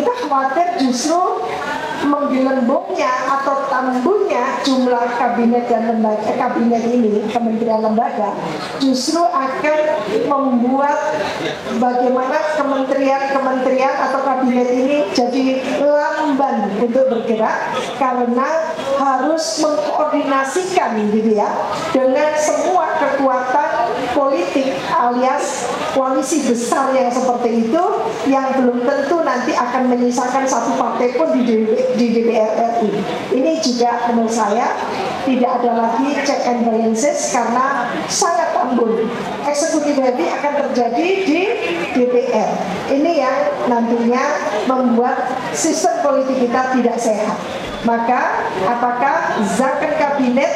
kita khawatir justru menggelembungnya atau tambunnya jumlah kabinet dan lembaga kabinet ini, kementerian lembaga, justru akan membuat bagaimana kementerian atau kabinet ini jadi lamban untuk bergerak karena harus mengkoordinasikan gitu ya dengan semua kekuatan politik alias koalisi besar yang seperti itu yang belum tentu nanti akan menyisakan satu partai pun di DPR RI. Ini juga menurut saya tidak ada lagi check and balances karena sangat tambun. Eksekutif heavy akan terjadi di DPR. Ini yang nantinya membuat sistem politik kita tidak sehat. Maka apakah zakon kabinet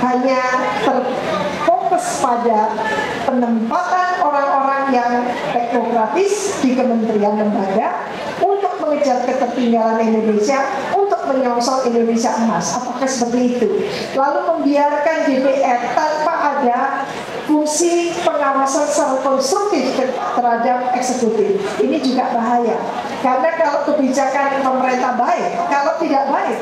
hanya terfokus pada penempatan orang-orang yang teknokratis di kementerian lembaga untuk mengejar ketertinggalan Indonesia, untuk menyongsong Indonesia emas? Apakah seperti itu? Lalu membiarkan DPR tanpa ada fungsi pengawasan secara konstruktif terhadap eksekutif. Ini juga bahaya. Karena kalau kebijakan pemerintah baik, kalau tidak baik,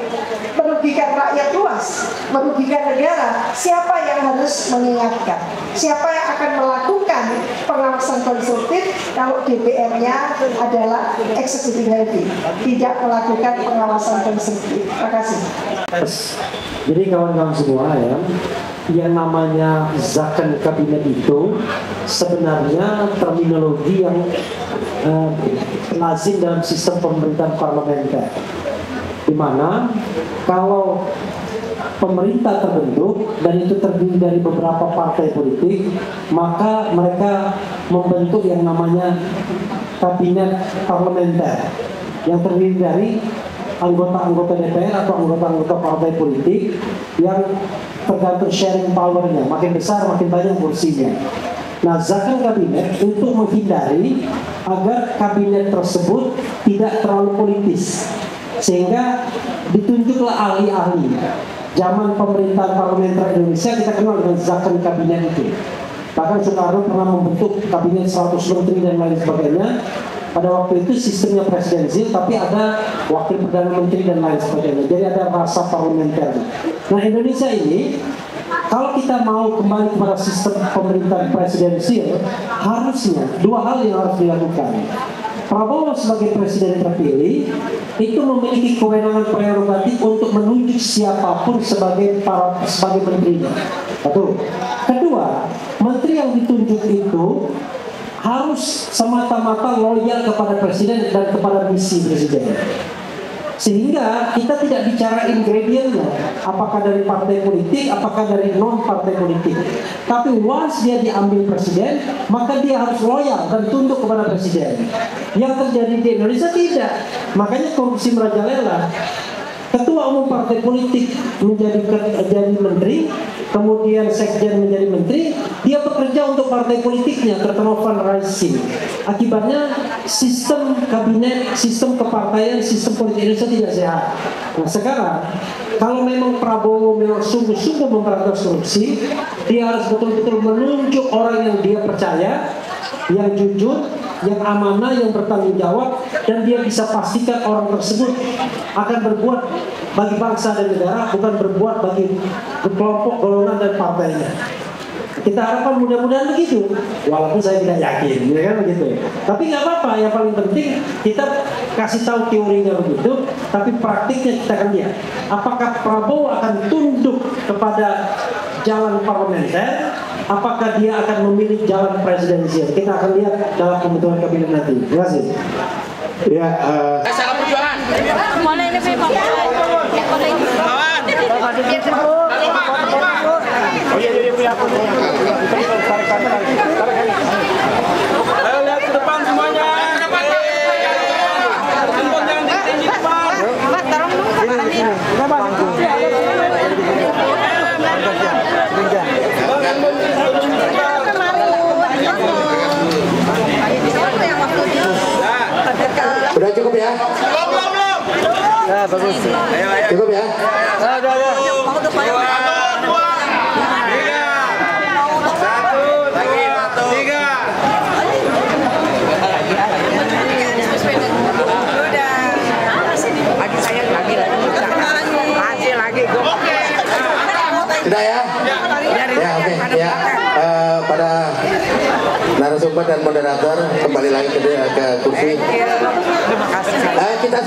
merugikan rakyat luas, merugikan negara, siapa yang harus mengingatkan? Siapa yang akan melakukan pengawasan konstruktif kalau DPR-nya adalah eksekutif heavy, tidak melakukan pengawasan konstruktif? Terima kasih. Jadi kawan-kawan semua ya, yang namanya zakon kabinet itu sebenarnya terminologi yang lazim dalam sistem pemerintahan parlementer, di mana kalau pemerintah terbentuk dan itu terdiri dari beberapa partai politik, maka mereka membentuk yang namanya kabinet parlementer yang terdiri dari anggota-anggota DPR atau anggota-anggota partai politik yang tergantung sharing powernya, makin besar makin banyak kursinya. Nah, zakon kabinet untuk menghindari agar kabinet tersebut tidak terlalu politis, sehingga ditunjuklah ahli-ahli. Zaman pemerintahan parlementer Indonesia kita kenal dengan zakon kabinet itu. Bahkan Soekarno pernah membentuk kabinet 100 menteri dan lain sebagainya. Pada waktu itu sistemnya presidensial, tapi ada wakil perdana menteri dan lain sebagainya. Jadi ada rasa parlementer. Nah, Indonesia ini kalau kita mau kembali kepada sistem pemerintahan presidensial, harusnya dua hal yang harus dilakukan. Prabowo sebagai presiden terpilih itu memiliki kewenangan prerogatif untuk menunjuk siapapun sebagai menterinya. Satu. Kedua, menteri yang ditunjuk itu harus semata-mata loyal kepada presiden dan kepada misi presiden. Sehingga kita tidak bicara ingredientnya, apakah dari partai politik, apakah dari non partai politik. Tapi once dia diambil presiden, maka dia harus loyal dan tunduk kepada presiden. Yang terjadi di Indonesia tidak. Makanya korupsi merajalela. Ketua umum partai politik menjadi menteri, kemudian sekjen menjadi menteri, dia bekerja untuk partai politiknya, terkena fundraising. Akibatnya sistem kabinet, sistem kepartaian, sistem politik Indonesia tidak sehat. Nah, sekarang kalau memang Prabowo memang sungguh-sungguh memberantas korupsi, dia harus betul-betul menunjuk orang yang dia percaya, yang jujur, yang amanah, yang bertanggung jawab, dan dia bisa pastikan orang tersebut akan berbuat bagi bangsa dan negara, bukan berbuat bagi kelompok, golongan, dan partainya. Kita harapkan mudah-mudahan begitu, walaupun saya tidak yakin, ya kan begitu. Tapi nggak apa-apa, yang paling penting kita kasih tahu teorinya begitu, tapi praktiknya kita akan lihat. Apakah Prabowo akan tunduk kepada jalan parlementer, apakah dia akan memilih jalan presidensial? Kita akan lihat dalam pembentukan kabinet nanti. Terima kasih. Ya, salam perjuangan. Mulai ini Pak. Oh iya, punya aku. Ayo lihat ke depan semuanya. Jangan tinggi depan. Pak, tolong dong Pak. Udah cukup ya? Belum. Ya, bagus. Cukup ya? Udah. Ya, pada narasumber dan moderator kembali lagi ke kursi. Terima kasih. Kita